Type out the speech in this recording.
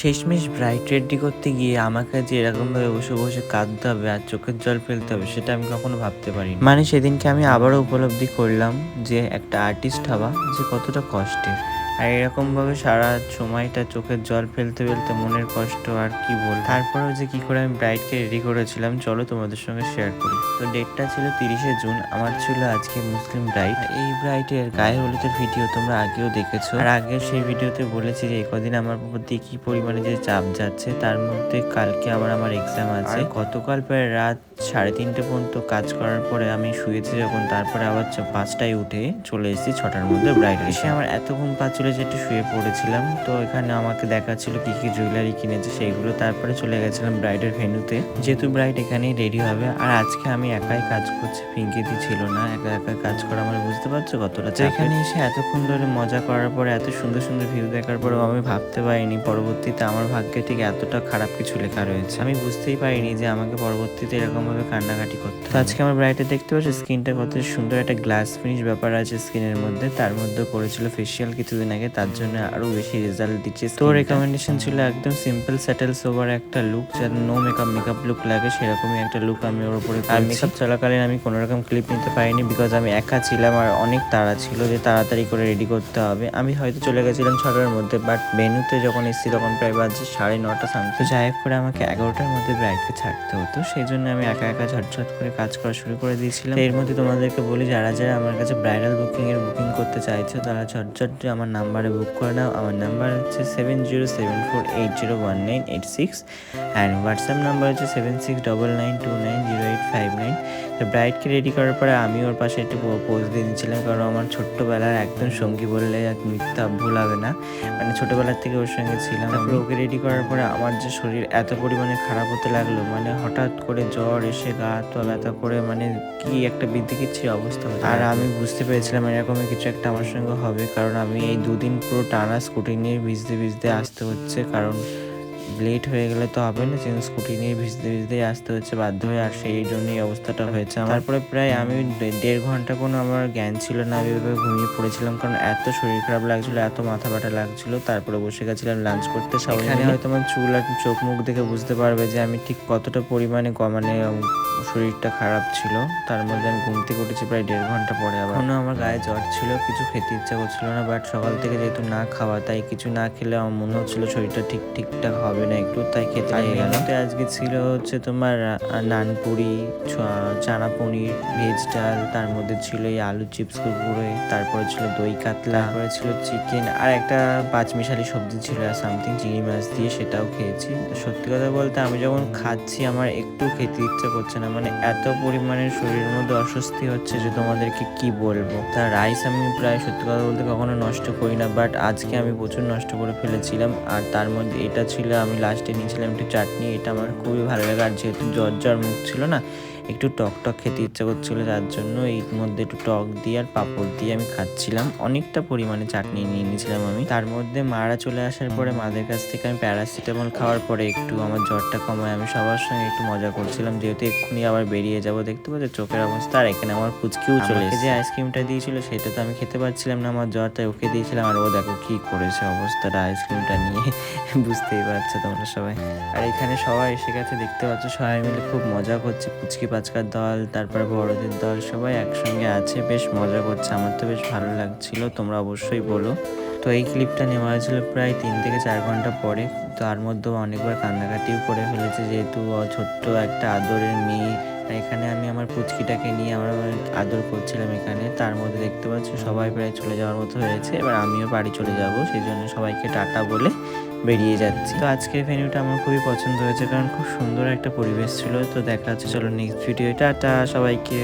শেষমেশ bride ready করতে গিয়ে আমাকে যে এরকমভাবে বসে বসে কাঁদতে হবে আর চোখের জল ফেলতে হবে সেটা আমি কখনো ভাবতে পারিনি। মানে সেদিনকে আমি আবারও উপলব্ধি করলাম যে একটা আর্টিস্ট হওয়া যে কতটা কষ্টের। আর এরকমভাবে সারা সময়টা চোখের জল ফেলতে ফেলতে মনের কষ্ট আর কি বল। তারপরেও যে কি করে আমি ব্রাইডকে রেডি করেছিলাম চলো তোমাদের সঙ্গে শেয়ার করি। তো ডেটটা ছিল 30শে জুন, আমার ছিল আজকে মুসলিম ব্রাইড। এই ব্রাইডের গায়ে হলুদের ভিডিও তোমরা আগেও দেখেছো, আর আগের সেই ভিডিওতে বলেছি যে এই কদিন আমার প্রতি কি পরিমাণে যে চাপ যাচ্ছে, তার মধ্যে কালকে আবার আমার এক্সাম আছে। গতকাল প্রায় রাত 3:30 পর্যন্ত কাজ করার পরে আমি শুয়েছি যখন, তারপরে আবার 5টায় উঠে চলে এসেছি 6টার মধ্যে ব্রাইড এসে। আমার এত ঘুম পাচ্ছিল যে একটু শুয়ে পড়েছিলাম। তো এখানে আমাকে দেখাচ্ছিল কি কি জুয়েলারি কিনেছে সেইগুলো, তারপরে চলে গেছিলাম ব্রাইডের ভেন্যুতে, যেহেতু ব্রাইড এখানেই রেডি হবে। আর আজকে আমি একাই কাজ করছি, পিঙ্কিদি ছিল না। একা একা কাজ করা মানে বুঝতে পারছো কতটা। এখানে এসে এতক্ষণ ধরে মজা করার পরে, এত সুন্দর সুন্দর ভিউ দেখার পরেও আমি ভাবতে পারিনি পরবর্তীতে আমার ভাগ্যে ঠিক এতটা খারাপ কিছু লেখা রয়েছে। আমি বুঝতেই পারিনি যে আমাকে পরবর্তীতে এরকম ভাবে কান্নাকাটি করতে হবে। আজকে আমার ব্রাইডে দেখতে পাচ্ছি স্কিনটা কত সুন্দর, একটা গ্লাস ফিনিশ ব্যাপার আছে স্কিনের মধ্যে। তার মধ্যে করেছিল ফেসিয়াল কিছুদিন আগে, তার জন্য আরো বেশি রেজাল্ট দিচ্ছে। তো রেকমেন্ডেশন ছিল একদম সিম্পল স্যাটেল সোবার একটা লুক, যাতে নো মেকআপ লুক লাগে সেরকমই একটা লুক আমি ওর উপরে। আর মেকআপ চলাকালীন আমি কোনো রকম ক্লিপ নিতে পারিনি, বিকজ আমি একা ছিলাম আর অনেক তাড়া ছিল যে তাড়াতাড়ি করে রেডি করতে হবে। আমি হয়তো চলে গেছিলাম 6টার মধ্যে, বাট ভেন্যুতে যখন এসেছি তখন প্রায় বাজে 9:30 সামথিং। যাই হোক করে আমাকে 11টার মধ্যে ব্রাইডকে ছাড়তে হতো, সেই জন্য আমি একা একা ঝটঝট করে কাজ করা শুরু করে দিয়েছিলাম। এর মধ্যে তোমাদেরকে বলি, যারা যারা আমার কাছে ব্রাইডাল বুকিং করতে চাইছো তারা ঝটঝট আমার নাম্বারে বুক করে নাও। আমার নাম্বার হচ্ছে 7074801986 অ্যান্ড হোয়াটসঅ্যাপ নাম্বার হচ্ছে 7699290859। তো ব্রাইডকে রেডি করার পরে আমি ওর পাশে একটু পোজ দিয়ে দিচ্ছিলাম, কারণ আমার ছোট্টবেলার একদম সঙ্গী বললে এক মিথ্যা ভুল হবে না, মানে ছোটবেলার থেকে ওর সঙ্গে ছিলাম। তারপরে ওকে রেডি করার পরে আমার যে শরীর এত পরিমাণে খারাপ হতে লাগলো, মানে হঠাৎ করে জ্বর এসে গা হাত পা ব্যথা করে, মানে কি একটা বিদ্যুৎ অবস্থা হতো। আর আমি বুঝতে পেরেছিলাম এরকমই কিছু একটা আমার সঙ্গে হবে, কারণ আমি এই 2 দিন পুরো টানা স্কুটি নিয়ে ভিজতে ভিজতে আসতে হচ্ছে, কারণ লেট হয়ে গেলে তো হবে না, সেজন্য স্কুটি নিয়ে ভিজতে ভিজতেই আসতে হচ্ছে বাধ্য হয়ে। আর সেই জন্যই অবস্থাটা হয়েছে আমার। তারপরে প্রায় আমি 1.5 ঘন্টা কোনো আমার জ্ঞান ছিল না, আমি ওইভাবে ঘুমিয়ে পড়েছিলাম, কারণ এত শরীর খারাপ লাগছিল, এত মাথা ব্যথা লাগছিল। তারপরে বসে গেছিলাম লাঞ্চ করতে। এখানে হয়তো আমার চুল আর চোখ মুখ দেখে বুঝতে পারবে যে আমি ঠিক কতটা পরিমাণে মানে শরীরটা খারাপ ছিল। তার মধ্যে আমি ঘুম থেকে উঠেছি প্রায় 1.5 ঘন্টা পরে। আবার আমার গায়ে জ্বর ছিল, কিছু খেতে ইচ্ছা করছিল না, বাট সকাল থেকে যেহেতু না খাওয়া, তাই কিছু না খেলে আমার মনে হচ্ছিল শরীরটা ঠিকঠাক হবে না একটু, তাই খেতে লেগে গেল। আজকে ছিল হচ্ছে তোমার নানপুরি, চানা পনির, ভেজ ডাল, তার মধ্যে ছিল এই আলু চিপস কুরকুরে, তারপরে ছিল দই কাতলা, তারপরে ছিল চিকেন, আর একটা পাঁচমিশালি সবজি ছিল আর সামথিং চিংড়ি মাছ দিয়ে, সেটাও খেয়েছি। তো সত্যি কথা বলতে আমি যখন খাচ্ছি আমার একটু খেতে ইচ্ছে করছে না, মানে এত পরিমাণে শরীরের মধ্যে অস্বস্তি হচ্ছে যে তোমাদেরকে কি বলবো। তার রাইস আমি প্রায় সত্যি কথা বলতে কখনো নষ্ট করি না, বাট আজকে আমি প্রচুর নষ্ট করে ফেলেছিলাম। আর তার মধ্যে এটা ছিল, আমি লাস্টে নিয়েছিলাম একটু চাটনি, এটা আমার খুবই ভালো লাগে। আর যেহেতু জ্বর মুখ ছিল না, একটু টক খেতে ইচ্ছা করছিল, যার জন্য এর মধ্যে একটু টক দিয়ে আর পাঁপড় দিয়ে আমি খাচ্ছিলাম। অনেকটা পরিমাণে চাটনি নিয়ে নিয়েছিলাম আমি। তার মধ্যে মারা চলে আসার পরে মাদের কাছ থেকে আমি প্যারাসিটামল খাওয়ার পরে একটু আমার জ্বরটা কমায় আমি সবার সঙ্গে একটু মজা করছিলাম, যেহেতু এক্ষুনি আবার বেরিয়ে যাবো। দেখতে পাচ্ছ চোখের অবস্থা। আর এখানে আমার পুচকিও চলে এসেছে। যে আইসক্রিমটা দিয়েছিল সেটা তো আমি খেতে পারছিলাম না, আমার জ্বরটাই ওকে দিয়েছিলাম। আর ও দেখো কি করেছে অবস্থাটা আইসক্রিমটা নিয়ে, বুঝতেই পারছো তোমরা সবাই। আর এখানে সবাই এসে গেছে, দেখতে পাচ্ছ সবাই মিলে খুব মজা করছে। পুচকি পাচকার দল, তারপরে বড়দের দল, সবাই একসঙ্গে আছে, বেশ মজা করছে। আমার তো বেশ ভালো লাগছিল, তোমরা অবশ্যই বলো। তো এই ক্লিপটা নেওয়া হয়েছিল প্রায় 3 থেকে 4 ঘন্টা পরে। তার মধ্যেও অনেকবার কান্নাকাটিও করে ফেলেছে, যেহেতু ছোট্ট একটা আদরের মেয়ে। এখানে আমি আমার পুচকিটাকে নিয়ে আমার আদর করছিলাম এখানে। তার মধ্যে দেখতে পাচ্ছি সবাই প্রায় চলে যাওয়ার মতো হয়েছে, এবার আমিও বাড়ি চলে যাব, সেই জন্য সবাইকে টাটা বলে বেরিয়ে যাচ্ছি। তো আজকের ভেন্যুটা আমার খুবই পছন্দ হয়েছে, কারণ খুব সুন্দর একটা পরিবেশ ছিল। তো দেখা যাচ্ছে, চলো নেক্সট ভিডিও, টাটা সবাইকে।